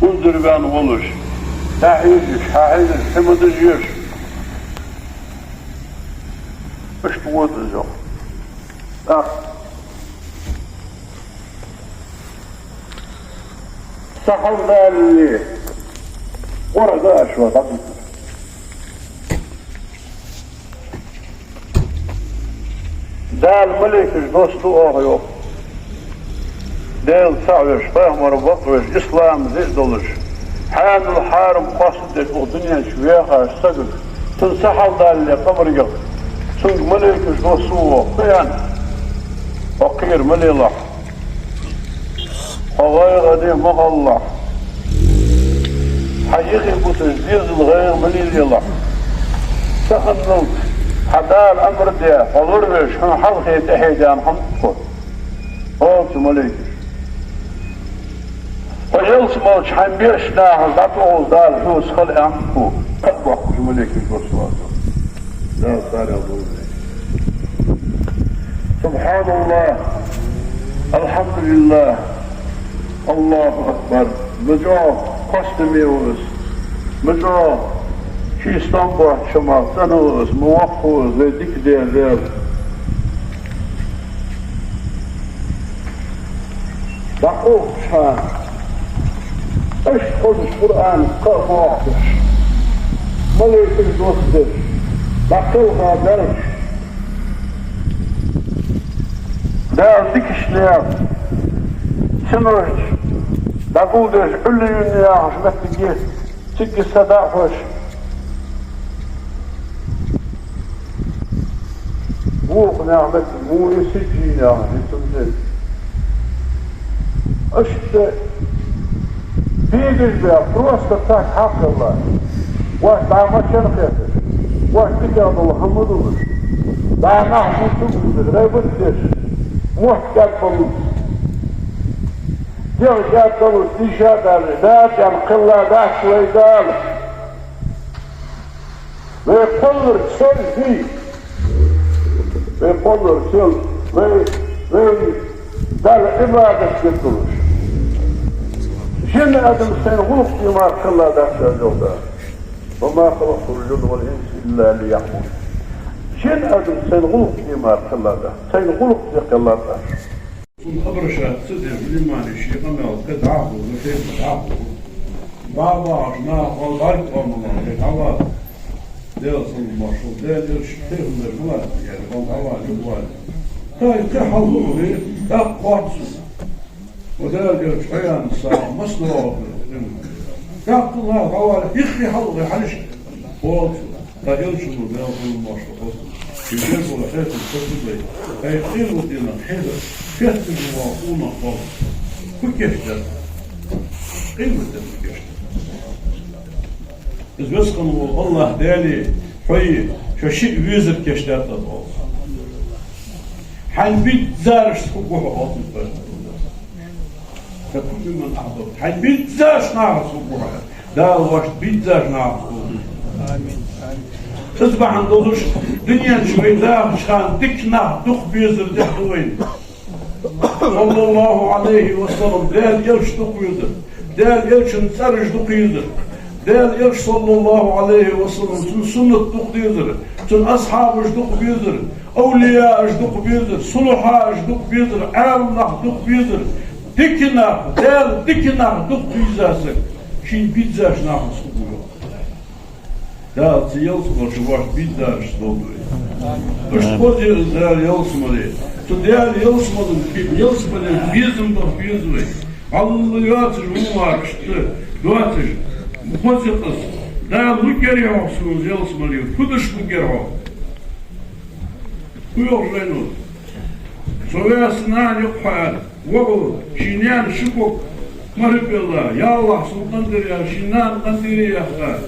Uzdurgan olur. Hahidir, hımıdır yer. İşte bu da yok. Bak. Sahavdalli. Orada aşağı tabii. Dal melekir dostu oğu yok. Dal sağır, fahmar bakır, İslam zid olur. Hanul harum qasıdır, o dünya şüveha sagır. Tın sahavdalli kabır yok. Tın melekir dostu oğu, kıyan. Fakir melillah. Havaya gadi mağallah. حقيقي بتجديد الغير مليل يلا سخنوا حدال أمر ديا فضربش هم حلقي تحيدان هم تقول قلت مليك وجلس موش حنبيش ناهز عطوه دال حوس خلق عنكو قطوح مليك الرسول لا صار يقول سبحان الله الحمد لله الله أكبر مجاو قسميوز مجاو في اسطنبول شمال تنوز موفوز ذيك ديال دقوق شان اشخص القرآن قرب واحدش مليك الجوزدش دقوقها درش دار ديك شنياب شنوش دقودش كل يوم يا حشمت تجيه تجي الصداقش بوق نعمت موري سجين يا حشمت اشت بيجش بيا بروست تاك حق الله واش دعما شنخيتش واش تكاد الله حمدوش دعما حمدوش غيبتش موح كاتبلوش جو جاتلو تيشاد الرداد القلة داك ويدال ويقلر تسل فيه ويقلر تسل دال عبادة جتلوش جن أدم سنغوف فيما قلة داك الجودة وما خلق الجن والإنس إلا ليعبد جن أدم سنغوف فيما قلة داك سنغوف في قلة داك الخبرشات تدعم لما نشيق مال قد عقل وكيف عقل بابا عشنا والغرق والله عوال ديرس المرشد ديرس شتير من المواد يعني والعوال الوال طيب كحلوه أقواتس وديرس حيان الساعة مصنوع كاقت الله عوال يخي حلوه حلش قواتس ديرس المرشد يجب ولا خير الكتب أي قيمة دينا حيدر كتب المواقون خالص كل كشتر قيمة الكشتر إذ بسقن الله دالي حي شو شيء ويزر كشتر تضغط حين بيت زارش تخبوه عاطل فرد فكل من أحضر حين بيت زارش نعرف تخبوه دا الوقت بيت زارش نعرف آمين تصبح عندوش دنيا شوي لا مش خان دكنا دخ بيزر دحوين صلى الله عليه وسلم دال يلش دق يزر دال يلش نسرج دق يزر دال يلش صلى الله عليه وسلم تن سنة دق يزر تن أصحاب دق بيزر أولياء دق بيزر صلحاء دق بيزر عالم دق بيزر دكنا دال دكنا دق بيزاسك شين بيزاش ناخذ سبوع Да, цеелсмор, что ваш бит дальше добрый. То что поди да елсмори. То да елсмори безум до безвы. Аллаху жумар что. Дуатыш. Мухозетас. Да лукерьев су елсмори. Кудыш лукерьев. Куё жену. Совясна лёпхад. Вогу шинян шукок. Марыбела. Я Аллах султандыр я шинан кандыри яха.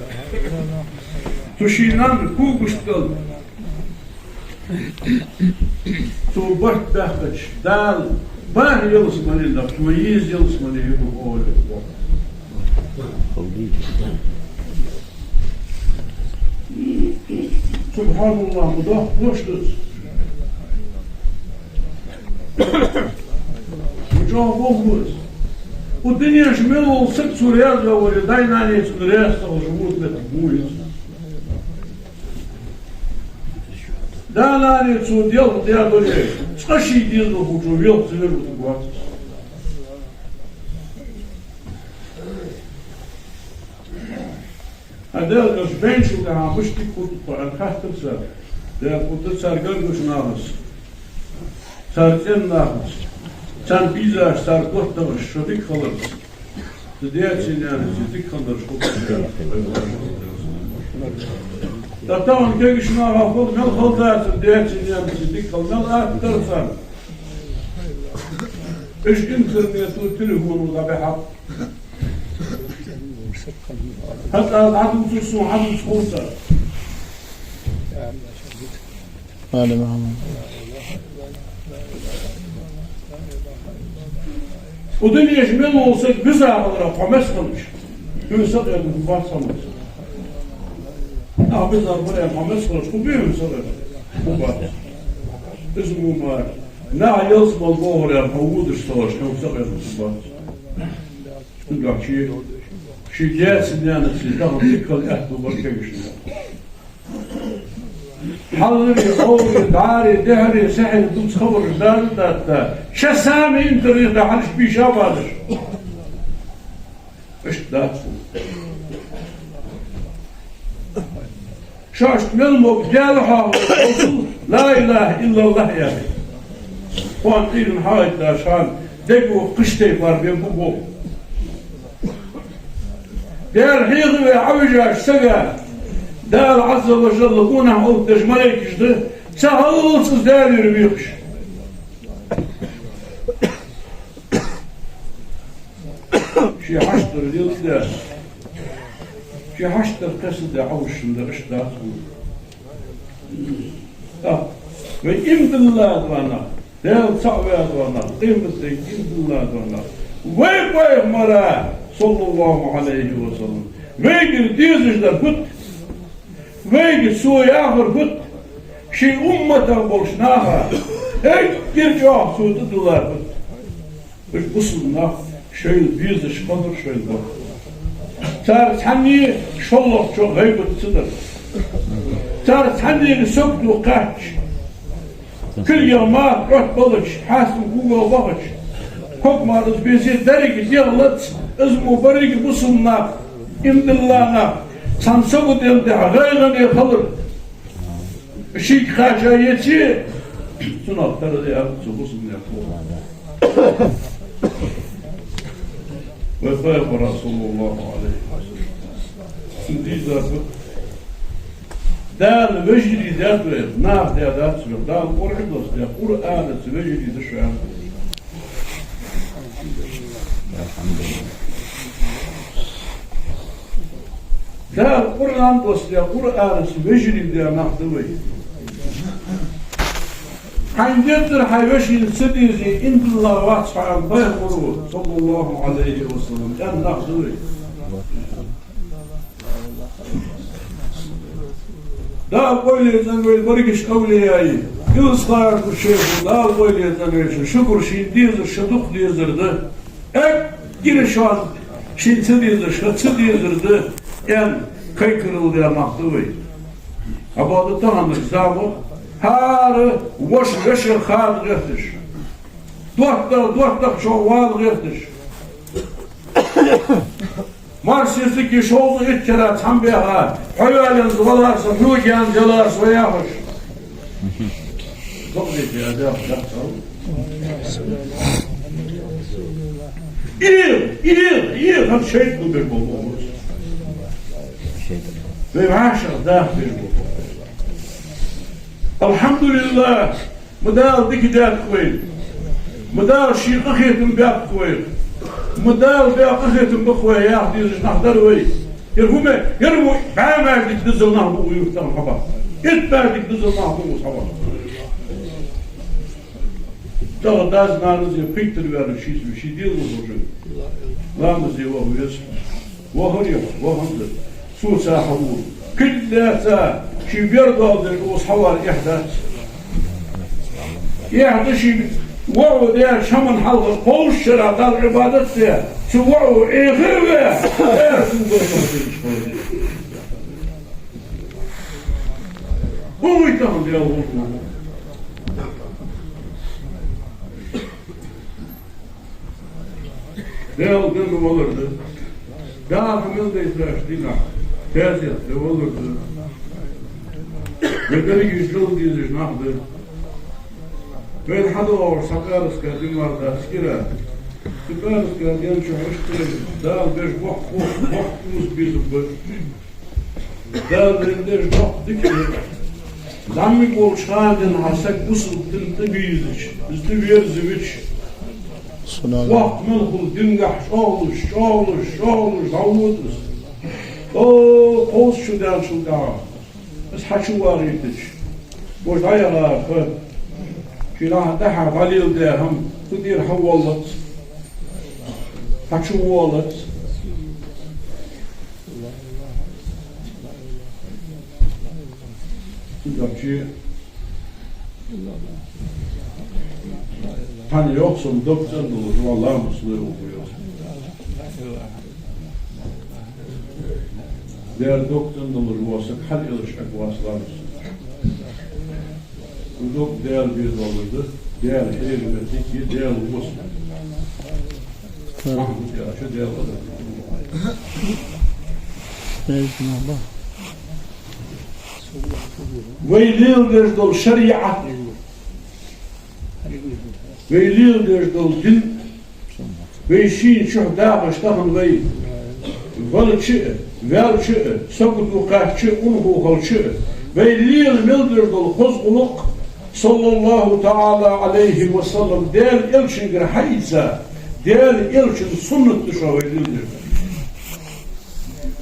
Тушинан кугуштал, то бахт дахач, дал, бар ел смотри, да, что ездил смотри, его горе. Субханаллах, да, ну что? Муджа Богус, والدنيا شمال وصلت سوريا زوري داينا يتدرس وجود لتبويز دانا يتسود يلا ديالو ليه شقشي ديالو بوجو يلا تزير وتبوات هذا الجبين شو كان مش تكون الخاتم سر ده كنت سرقل مش ناقص سرقل ناقص سان بيزا سر قطة شو ديك خلص تديات سنان ديك خلص شو طبعا كيش ما غفور من الخلطات تديات سنان ديك خلص أكثر سر إيش إنترنت والتليفون وده بحق حتى عدم تسوع عدم تخوصة هذا معهم ودنيا جميل وصيت بزع غضرة فمس خلش يوسط يا مفاد صمت بزع غضرة فمس خلش كبير يوسط مفاد اسمه مار نا يصم الظهر يا محمود اشتغلش يوسط يا مفاد نقع شي جالس الناس يدخل يكل أهل وبركيش حضري قولي داري دهري سحر دوس خبر دار شسامي انت ريضا عالش بيشابادش ايش داتفو شاشت ملمو بجالحة لا إله إلا الله يا بي وان قيل حايد داشان دقو قشتي بار بين بوبو دار حيغي عوجة اشتغى دار عز وجل قونا او تجمليك اشده سهلص دار يربيقش شي حشتر ديال كده شي حشتر قصد عوش من اشتاق وإمد الله دوانا دار صعبة دوانا قيمة إمد الله دوانا ويق مرا صلى الله عليه وسلم ويقر ديزش در بط ويقر سوى آخر بط شي أمتا بولشناها اكر جاه سوى تدلار بط وش بصلنا شويل ديزش قدر شويل بط تار تحني شلق شو غيبت صدر تار تحني سكت وقاتش كل يومات رحت بلش حاسم قوة وبغش حكم على بيزيد درجة يغلط اسمه بريق بصلنا إن الله سنسبت يلدع غيرا يخلر شيك خاشا يتشي سنة ترى يا بصلنا وفاق رسول الله عليه وسلم دال وجري ذات نار ذات سبب دال قرحلص ذات قرآن وجري ذشان دال قرآن ذات قرآن وجري ذات نحضوي حين جدر حيوشي السديزي إن الله واصفع البيض صلى الله عليه وسلم كان نحضوي دا قولي زنويل برقش أوليائي يصغر الشيخ دا قولي زنويل شكر شين ديزر شدوق ديزر ده girişan şintidir şatıdır da yani kaykırıldı anahtıvı. Abadı tanıdık zamı her boş geçir hal geçtir. Dört çoğal geçtir. Marsiyesi ki şoldu itkere tam bir ha. Hayalin zıvalarsa nügen celarsa yapış. Çok zeki ya. İyi, hem şeyt bu bir bol olur. Ve maşallah da bir bol. Elhamdülillah, mudal dikidat koyun. Mudal şiqahiyetim biyat koyun. Mudal biyaqahiyetim bikoy ya, diyeceğiz nahdar koy. Yarımı verdik dizilnah bu uyuktan hava. Et verdik dizilnah bu hava. Daha da znanız ya piktir verir şey değil mi hocam? Lanız ya vahuyuz. Vahırıyor, vahındır. Su sahibu. Küllâsa şi bir daldır o savar ihdat. İhdat şi وعو ديال شمن حلقة قوش شرع دال عبادت ديال شو وعو إيغيوه هو يتهم ديال وطنه ديال ديال ولرده دال من دي تراش دينا تازيت ديال ولرده بدري يشلون ديزش ناخده بين حدور سكارس كدي مردا سكيرا سكارس كدي شو عشت دال بيش وقت موس بيزب دال بيش وقت دكتور زمي بول شادن حسك وصل تنتبيزش استبيرزويش وقت ملخل دنجح شغلش عودس قوس شو دان بس حشو واريتش وش عيغا خد كنا دحر عليل داهم تدير حولت حشو والت تدرجي hani yoksun doktor olur vallahi musluğu okuyor. Değer doktor olur olsa hal ilişmek vasılarız. Bu dok değer bir olurdu. Değer heyretik ki değer olsun. Mahmut ya şu değer olur. Veylil dezdol şeriat. Veylil dezdol din. Veyşin şuhdağı ştahın vey. Valçı, velçı, sokutu kahçı, unhu halçı. Veylil mil dezdol hozguluk. Sallallahu ta'ala aleyhi ve sellem del ilçin gir hayza. Del ilçin sünnet düşa veylil dezdol.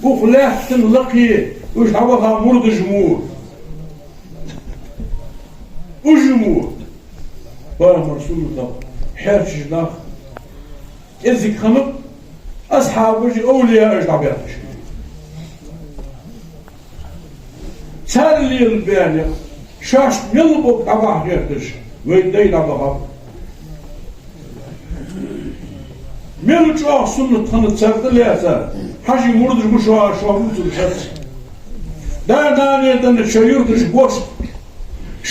Bu khulaftin laki uş havaha murdu jumur. Ujumur. Bağım Resulullah herçizlah ezik hanım ashabıcı evliya ecdab yapmış. Çarlıyıl beni şaş mil bu kabah yapmış ve değil abaham. Mil çok sünnet hanı çartılıyasa hacı murduş şu an mutlu çartı. Daha nereden de çayırdır boş.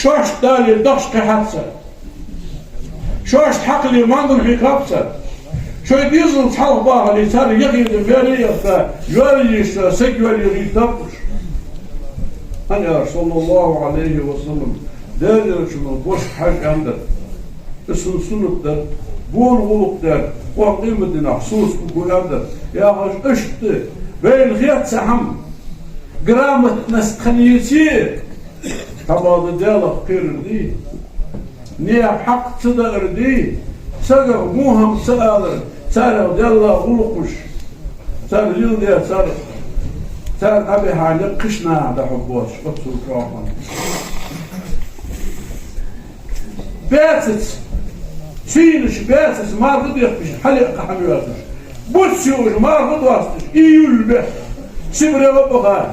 شوش دالي دخش كحبسة شوش حقلي مانضن في كبسة شو يديزل تحلق باها اللي تاري يغيد الفيري يوري سيكولي يغيدبش أنا صلى الله عليه وسلم دالي رجل بوش حاج عندك اسم سنة در بول غلق در وقيمة دينا حصوص بكل عندك يا حاج اشت بين غيات سحم قرامة نستخنيتي Tabadı diyalog kırdı, niye hak çıdırdı, sağır muham sağır, sağır diyalog ulukmuş, sağır yıl diye sağır, sağır abi hali kışna da hubboş, otur kağman. Besiz, çiğniş besiz, margıd yapmış, hali kahmi yapmış, bu çiğniş margıd yapmış, iyül be, sibre bakar,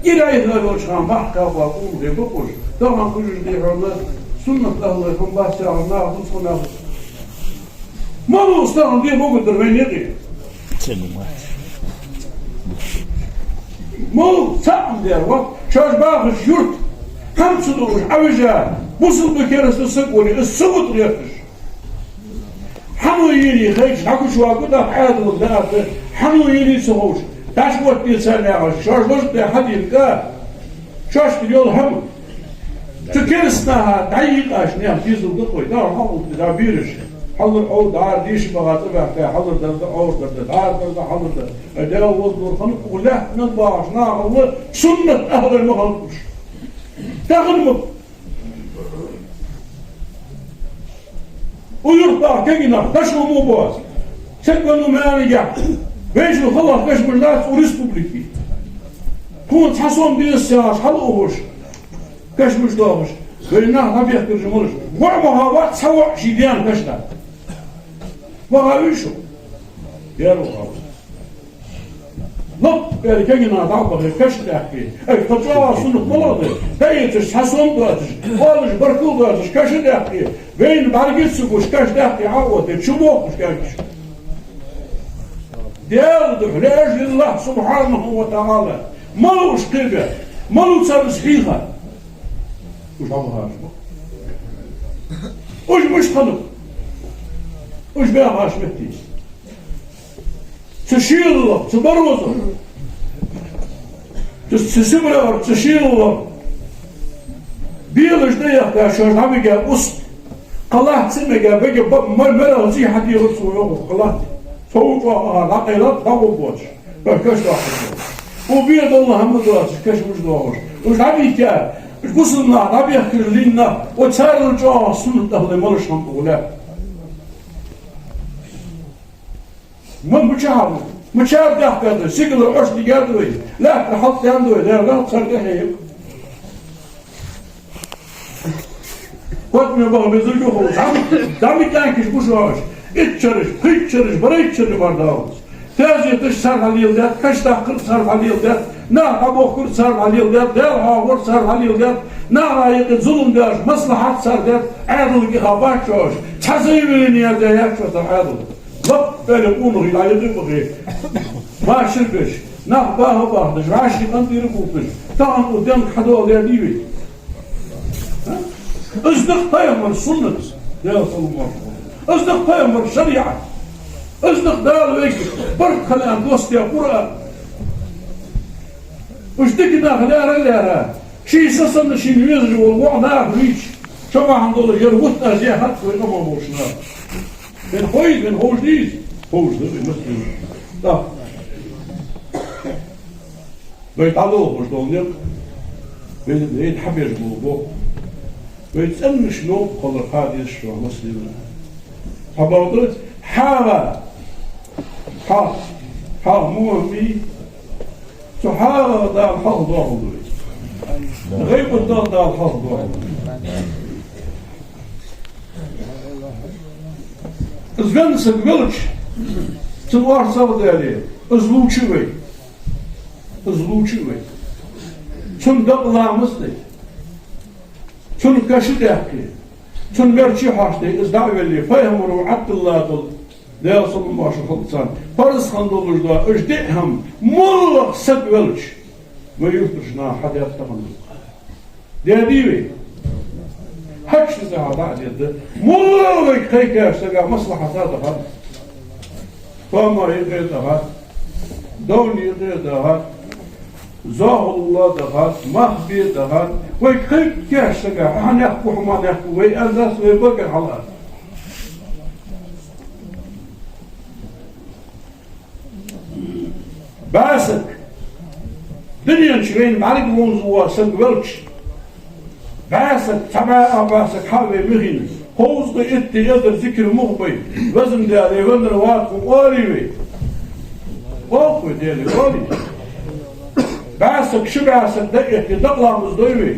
Giraylar oluşan mahkaba umre bukuş. Tamam kucuz diyorlar. Sünnet Allah'ın bahçeğine nafız konağız. Malı ustanın diye bukudur ben ne diyeyim? Mal sağım der bak. Çöz bağış yurt. Hamsı durmuş avica. Musul bir keresi sık oluyor. Sıvıt yapmış. Hamu yeni hiç hakuş vakı da hayatımız dağıtı. Hamu yeni sıvış. Taşbot bir sene şarjlık da hadin ka şaş yol hem tükerisna dayık aş ne yapıyorsun da koy da hamu da bir iş hazır o da diş bağatı ve hazır da orada da hazır da da o durfanı kula ne bağışna Allah sünnet ahır mı kalmış takılma uyur da kegina taşımı boğaz sen bunu meğani yap Vejlu Allah kaçmırlar o Respubliki. Kun tason bir siyah hal oğuş. Kaçmış doğmuş. Böyle ne yapıyordum olur. Var muhabbet sava şidiyan kaçta. Var şu. Yer o. Lop erkeğine dalbağı kaşıdaki. Kaçağa sunuk moladı. Teyitiş, hason dağıtış. Alış, barkıl dağıtış, kaşıdaki. Veyn bargıtsı kuş, kaşıdaki ağıtı. Çubuk kuş gelmiş. Değerlidir. Lejillah subhanahu ve ta'ala. Maluş kıbe. Maluş sarısfiha. Uş Allah'a aşma. Uş müştanık. Uş beya haşmettiyiz. Тшило, цуборозу. Тшибрар, тшило. Биелыш да я кашу, набига уст. Калах цимега, бега мера зи хади русу його калах. Соуфа лакайла таву боч. Бакаш вахт. Убиед Аллах Мудрас, каш муждош. Уж набига, гусна, набига кирлинна, оцару джа сунут ахле малышам була. مشاهد دهكذا سيقل العشد يقدوي لا تحط يندوي لا لا تصرقه هيك قد من بغم يزرقه دامي كانكش بوشواش اتشرش قيتشرش بريتشرش بارداوز تازي تشسر عليل دات كش تحقر سر عليل دات نا أبوكر سر عليل دات دار هاور سر عليل دات نا رايق ظلم داش مصلحات سر دات عادل قهابات شوش تحزيبين يرده يكشوش عادل Lop böyle onu hilayeti bakıyor. Başırmış. Nah bahı bahdır. Raşi kandiri bulmuş. Tamam o dem kadı oluyor değil mi? Izdık peygamber sünnet. Ya sallallahu. Izdık peygamber şeriat. Izdık dağıl ve bir kalan dost ya Kur'an. Uçtaki nahlarlara. Şey sasında şimdi yüzü ol. Mu'na hiç. Çoğun dolu yer vutna ziyahat koymam oluşuna. Ben hoy, ben hoş değil. Hoş değil, nasıl değil? Da. Böyle tadı hoş olacak. Böyle haber bu. Böyle sen şunu kalır hadis şu nasıl değil? Haberdir. Ha muhammi. Suha da hal doğru. Gayb da hal doğru. Zvense village, to Warsaw, Zluchivay, Tun Dalamusli, Tun Kashidaki, Tun Merchi Hashti, is Davili, Payamuru, Abdullah, there are some Marshall Son, Paris Handolus, Ujdiham, Mullah Set village, where you push now, Hadia Taman. There be. حكش زعادة جدا مولوي كيكا سجى مصلحة هذا فما يغير ده دون يغير ده زاه الله ده مخبي ده ويكيكا سجى هنحكو ما نحكو ويأنس ويبقى على باسك دنيا شوين معلق منزوة سنقولش باسك تبع باسك حاوي مهين خوز قيت يقدر ذكر مغبي وزن دالي وندر واقف قاريوي واقف دالي قاري باسك شباسك دقيق دقلا مزدويوي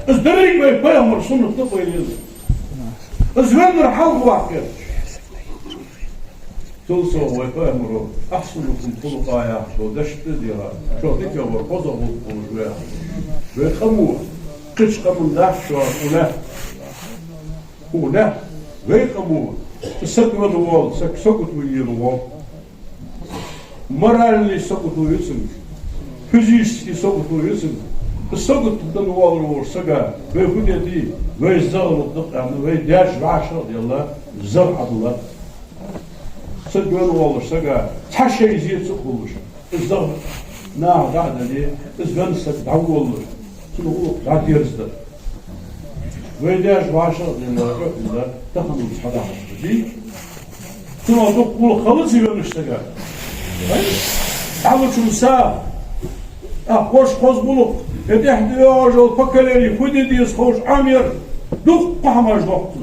ازدريق بي بيامر سنة تقوي ليزي ازوندر حلق واقف تلسو ويبيامرو أحسنكم خلقا يحشو دشت ديرا شو تكيور قضا بلقوا ويخموه قشقة من ذاك شو ولا ويقموا السكوة الوال سكوت ويا الوال مرة اللي سكوتوا يسمع فيزيس سكوتوا يسمع السكوت الوال الوال سكا ويقول يدي ويزغل الدقة يعني ويداش بعشرة يلا زرع الله سكوة الوال سكا تحشي يزيد سكوش الزغل نعم قاعد عليه إذا نسك تعول شنو قاعد يرزق ويداش بعشرة يلا تخلص حدا دي شنو تقول خلص يبقى نشتغل تعالوا شو ساعة خوش خوش بلوك يتحدي ياجل فكريني فودي ديس خوش عامير دوق قحماش دوقتو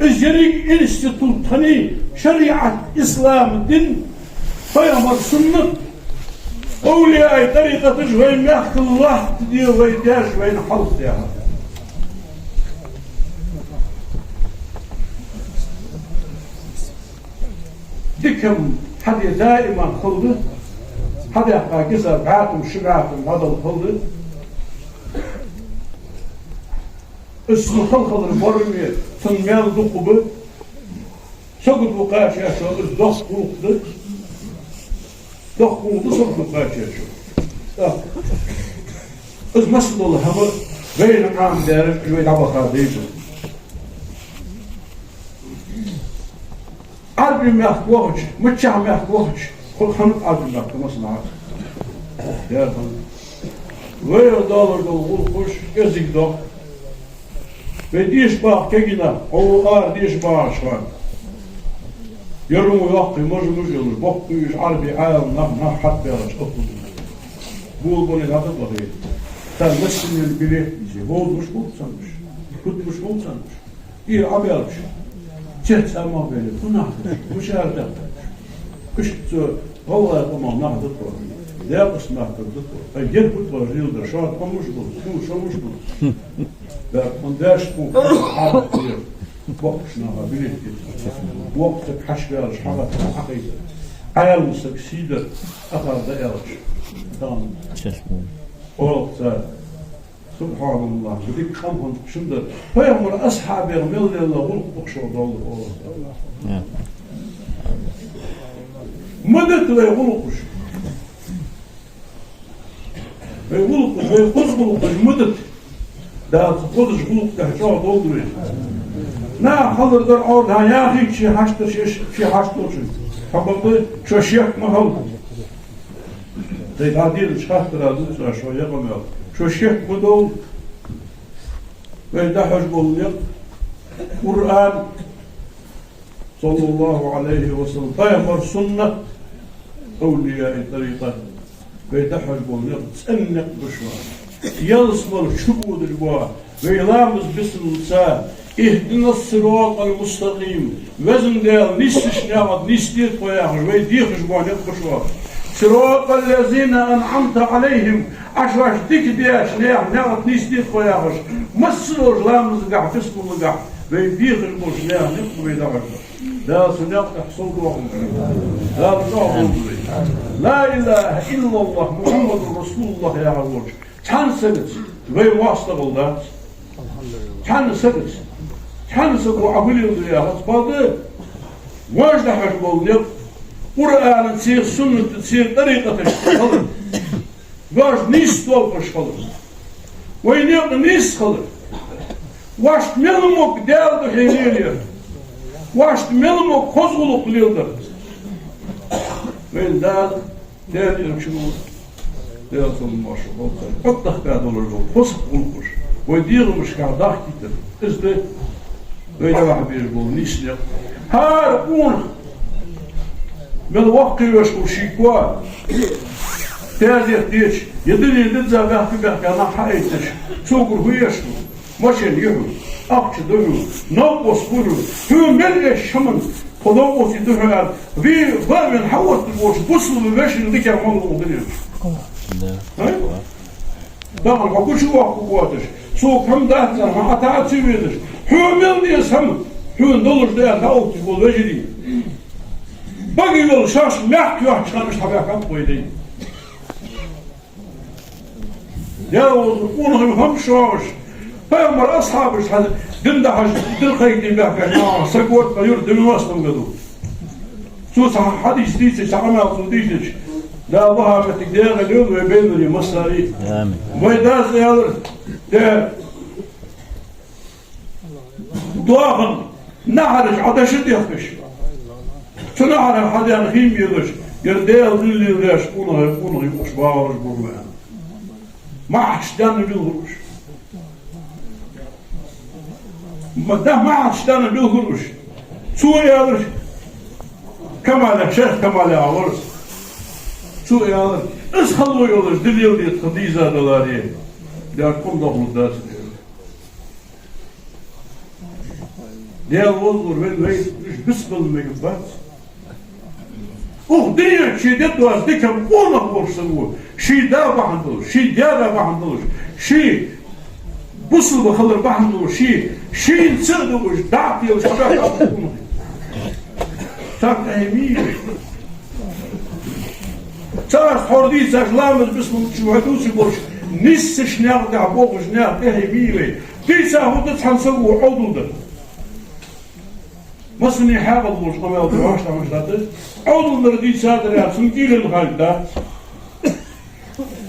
الجريك انستيتوت تاني شريعة إسلام الدين فيامر سنة أولياء طريقة جوين يحكي الله تدير ويداش وين حلط يا ديك دكم حد دائما خلده حد يحقا كسر بعاتم شبعاتم هذا الخلده اسمه خلخل البرمية تنميال دقبه سقط وقاش يا شو دخ قوقده دخ قوقده سقط وقاش يا شو از مسل الله هم بين عام دارك وين عبقى ديجو عربي مياخد وحش متشع مياخد وحش كل خمس عربي مياخد مصنع يا خمس وير دولار دول خوش ازيك دو بديش باق كينا او ديش باق شوان يرمو يقطي مجلس بقيش عربي عالم نح حتى يرش اطلب بول هذا الضغيط تلمسني البلاد يجي بول مش بول سنش كنت مش بول سنش إيه عبيرش جت سما بيني ونحن مش هذا كشت والله تمام نحن دكتور لا بس نحن دكتور أجل كنت رجل درشات مش بول شو مش بول ده من داش مو حاجة كتير وقتش نها بلاد وقتك حشبيرش حاجة حقيقة عالم سكسيدة أثر دائرش دام وقت سبحان الله بديك خمهم شندر فيهم أصحاب يرميل الله ولقوا شو دول مدت ويغلقش ويغلقش مدت ده تقولش غلق تهجع دول نا حضر در عود ها يا أخي شي حشتر شي حشتر حبطي شو شيخ محل زي عاديل شخطر هذا شو يقوم شو شيخ بدو ويدحج بوليق قرآن صلى الله عليه وسلم فيمر سنة أولياء طريقة ويدحج بوليق تسأنق بشوار يلصمر شبود البوا ويلامز بسم الله اهدنا الصراط المستقيم وزن ديال نيستش نعمت نيستيت وياخش ويديخش بوليق بشوار صراط الذين أنعمت عليهم عشان ديك دياش نعمت نيستيت وياخش مسروج لامز قاع فسق وقاع ويديخش بوش نعمت ويدعش لا سنعت حصول روحهم لا بنوهم لا إله إلا الله محمد رسول الله يا عوج كان سنت وين واصل ده كان سنت كان سبوا عبلي الدنيا بعد واجد حجبوا قرآن تصير سنة تصير طريقة خلق واش نيس توقش خلق وين يبقى نيس خلق واش ملمك دال بحيلية واش ملمك خزغلق ليلدر وين دال يمشون دال صلى قطخ كادول الجو فسق ونقش ويديروا مش كعداخ كتير إزده وين واحد بيجبوا نيس ليق هاربون من وقت يشكو شيكوا تازي اختيش يدري يدزا بحكي بحكي أنا حقيتش سوقر هو يشكو ماشين يهو أقش دهو نوقس كله هو ملقى الشمن خدوقس يدهو في من حوص الوش بصل بباشر ديك يعمل مغدرين داخل حكوش وقواتش سوق هم دهتنا ما أتعاد سيبيدش هو ملقى يسهم هو ندولش ده أتعوتي بالوجدي باقي يقول شاش محكي واحد شخان مش حبيع كم قويدين ياوز ونغي هم شاش فيمر أصحابش دم حاج دل خيكين بحكي سكوت غيور دم واسطم قدو سوس حديث ديسش عمل صديشش لا الله متقدير اليوم ويبين لي مصاري ويداز يالر ده ضاغن نحرج عدشت يخش شنو على حد يعني خيم يدش يرديل اللي يدش قونه أشبارش برمان ما عادش دان بالغروش ما ده ما عادش دان بالغروش سوء يادرش كمال شيخ كمال عورس سوء يادرش اسخلوا يادرش دل يودي خديزة دلاري ده كل ضغط داس ده وضر وين بسبل ميقبات دنيا شي ددو از ديكم قونا بورسنو شي دا بحندلوش شي ديادا بحندلوش شي بصل بخلر بحندلوش شي نسردوش دعتي وش حباك تاك أهمية تاك حردي تاك لامز بسم شوهدوسي بوش نسش ناقع بوغش ناقع أهمية تيسا هو تتحنسوا عضو مسني حاجة بوش قمي أدرواش تعمل شاتل عضو نردي سادر يا سنكيل الغال دات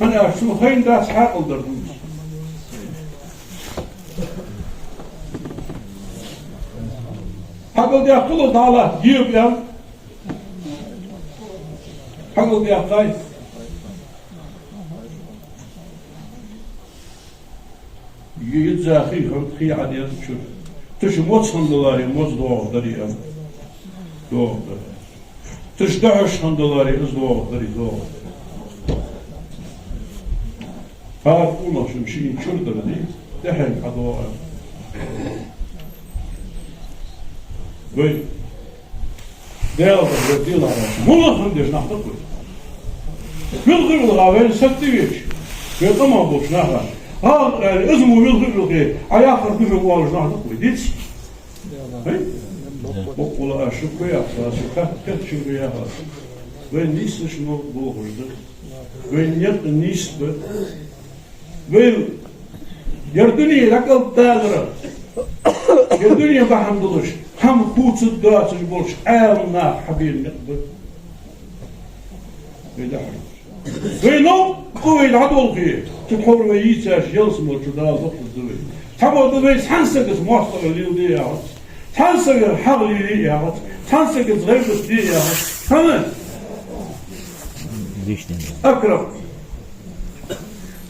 أنا سمخين دات حاجة دردوس حاجة دي أقول تعالى جيب يا حاجة دي أقاي يتزاخي خي عادي تشوف تش موت $100 موت $2 دري $2 تش $10 $2 دري $2 هاد كله شمشين شردر دي تحل حضوء وين ديال ديال عراش والله خندش نحطك بالغير الغاوين ستيش بيطمع بوش نحن هذا اسمه بالغير الغير عياخر كيف يقولش نحطك ديتسي هاي بقول اشوف يا اساس كتشوف يا هذا وين نيس شنو بوغش وين يد نيس وين يردني ركض تاغرا يردني بحمدلش هم كوتس الداس يقولش آلنا حبيب نقبل ويدحر وينو قوي العدو الخير تتحور وييتاش يلسمر شدال ضغط الزوي تحبو دبيس حنسكت موحطة اللي دي يا عط تحنسكت حغلي لي يا عط تحنسكت غيبت دي يا عط كمان أكرم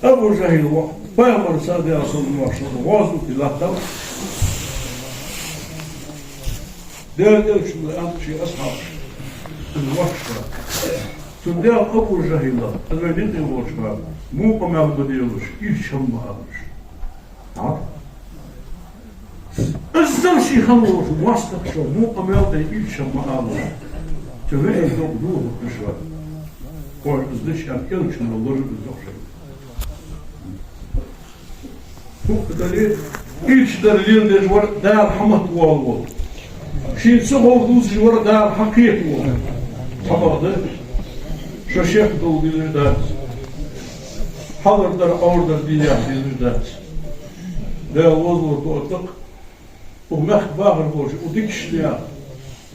أبو جهل وقت بيامر سادي أصل الموحشة وغازو في الله تبع ديال شو أنت شيء أصحاب الوحشة تنديال أبو جهل هذا يدي الوحشة مو كما بديلوش يشم هذاش عارف الزوجي خلوش واسطك شو مو كما بدي يشم هذاش تبعي دوق بشوي قول الزش أكل شنو الله بالزوجة فوق دليل إيش دليل ده جوار دار حمد والله شين سووا دوز جوار دار حقيقي طبعا ده شو شيخ دو دي الجدات حضر در أوردر دي دي الجدات ده وضو توتق ومخ باغر بوش وديكش ليا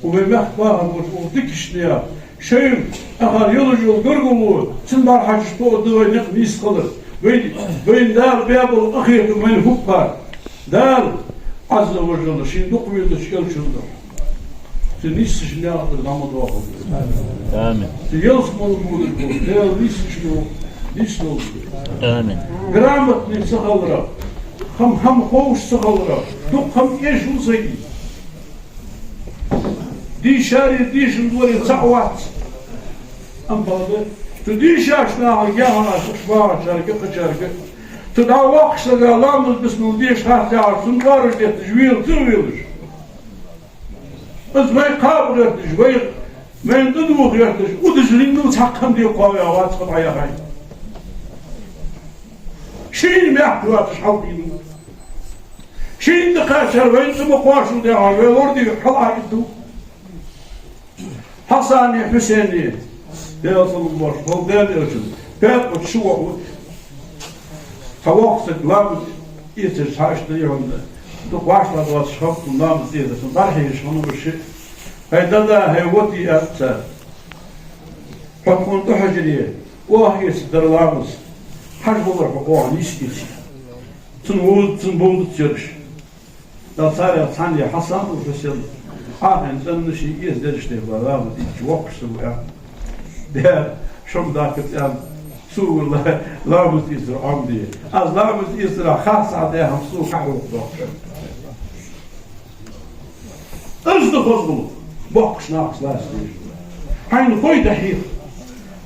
ومخ باغر بوش وديكش ليا شيء أخر يلجو قرقلو سنبار حاجة تو دوي نقنيس قدر وين دار بيابو الأخير من فقار دار عز وجل شين دقوي تشكل شندر تنيس شنيا الغامض واحد آمين تيلسم المولد تيل ليس شنو ليس نو آمين جرامت نسخلرا هم خوش سخلرا دق هم إيش وزي دي شاري دي شندوري تعوات أم بعد تدي شاشنا عياها شبار شركة تدعوق سجالام بسم ديش هاتي عرسون وارد يتجويل ترويلش بس ما يقابل يتجويل ما يندوق يتجويل ودجلين تحكم دي قوي عوات خطعي هاي شين ما يحكوا تشحوقين شين دقاشر وين تبقواشو دي عوي وردي حلقة يدو حساني حسيني يصل المرش فوقان يرشد كاب وتشوق فوقت لامد يتش هاشت يوم تقواش لدوات شخص لامد يتش نطرحي شنو بالشيء هاي دادا هاي وطي أبتا حكون تحجرية وهي سدر لامد حاج بضر بقوة نيسكيسي تنبود تشرش دا صار يتصاني حسن وفسل حاكن تنشي يزدرش تبا لامد يتوقش سوء ده شم ذاك الأيام سوق لا مستيسر عمدي از لا مستيسر خاص عليها سوق حلو ضخم أصدق خذوا بقش ناقص لا سوي حين خوي دحيح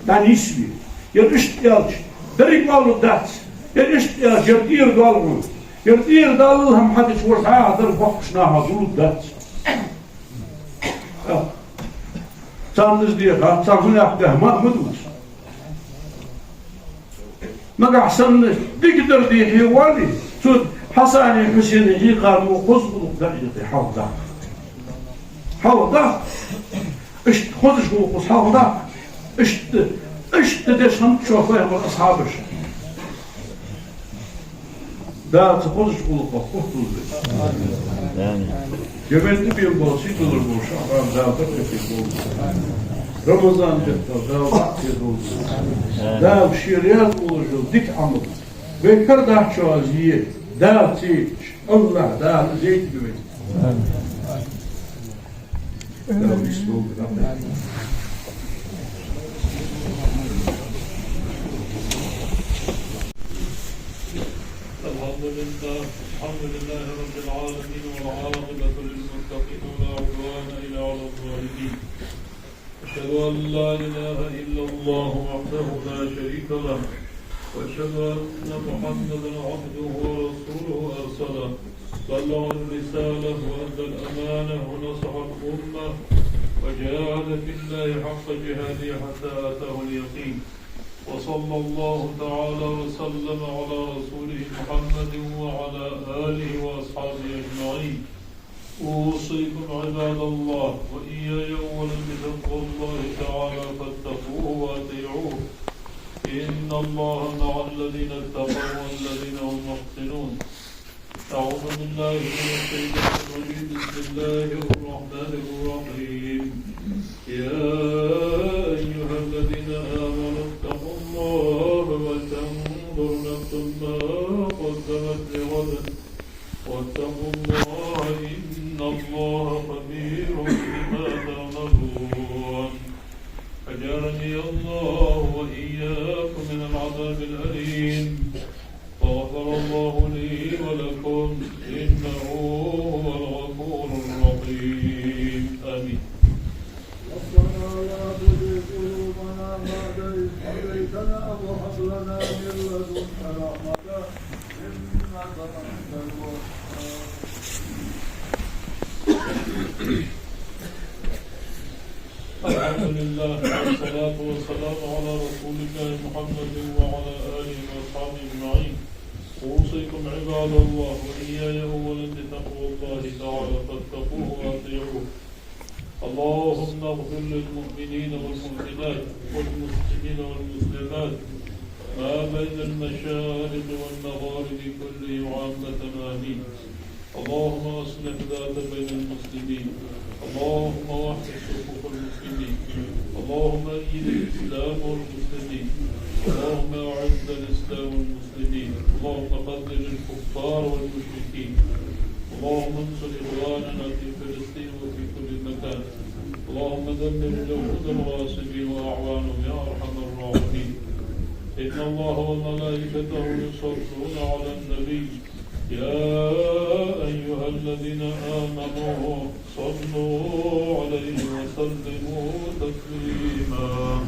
دان يسوي يرشت يالش دري قالوا دات يرشت يالش يردير قالوا يردير دالهم حد شورت هذا بقش ناها قلوب دات تانز ديها تانز يحده ما مدوس ما أحسن تقدر دي حيواني تود حساني حسين يجي قال مو قصبل دقيقة حوضة اشت خذش هو أصحابنا اشت ده سنت شوفهم أصحابش ده تخذش هو قطول آمين جبت بيوم بسيط الربوش شهران ده تكفي رمضان جدا ده وقت يدوز ده وشيريات ولجو ديك عمر بكر ده شو أزيه ده تيج الله ده زيت بيت ده بيسلوك الحمد لله رب العالمين والعاقبة للمتقين ولا عدوان إلا على الظالمين أشهد أن لا إله إلا الله وحده لا شريك له وأشهد أن محمدا عبده ورسوله أرسله بلغ الرسالة وأدى الأمانة ونصح الأمة وجاهد في الله حق جهاده حتى أتاه اليقين وصلى الله تعالى وسلم على رسوله محمد وعلى آله وأصحابه أجمعين أوصيكم عباد الله وإياي أولا بتقوى الله تعالى فاتقوه وأطيعوه إن الله مع الذين اتقوا والذين هم محسنون أعوذ بالله من الشيطان الرجيم بسم الله الرحمن الرحيم يا أيها الذين آمنوا اتقوا الله وتنظر نفس ما قدمت لغد واتقوا الله إن الله خبير بما تعملون أجرني الله وإياكم من العذاب الأليم وغفر الله لي ولكم إنه هو الغفور الرحيم آمين. ربنا لا تزغ قلوبنا بعد إذ هديتنا وهب لنا من لدنك رحمة إنك أنت الوهاب. الحمد لله والصلاة والسلام على رسول الله محمد وعلى آله وأصحابه أجمعين. أوصيكم عباد الله وإياي أولا بتقوى الله تعالى فاتقوه وأطيعوه. اللهم اغفر للمؤمنين والمؤمنات والمسلمين والمسلمات ما بين المشارق والمغارب كلهم عامة آمين. اللهم أصلح ذات بين المسلمين. اللهم وحد صفوف المسلمين. اللهم أيد الإسلام والمسلمين. اللهم أعز الإسلام والمسلمين. اللهم خذل الكفار والمشركين. اللهم انصر إخواننا في فلسطين وفي كل مكان. اللهم دمر اليهود الغاصبين وأعوانهم يا أرحم الراحمين. إن الله وملائكته يصلون على النبي يا أيها الذين آمنوا صلوا عليه وسلموا تسليما.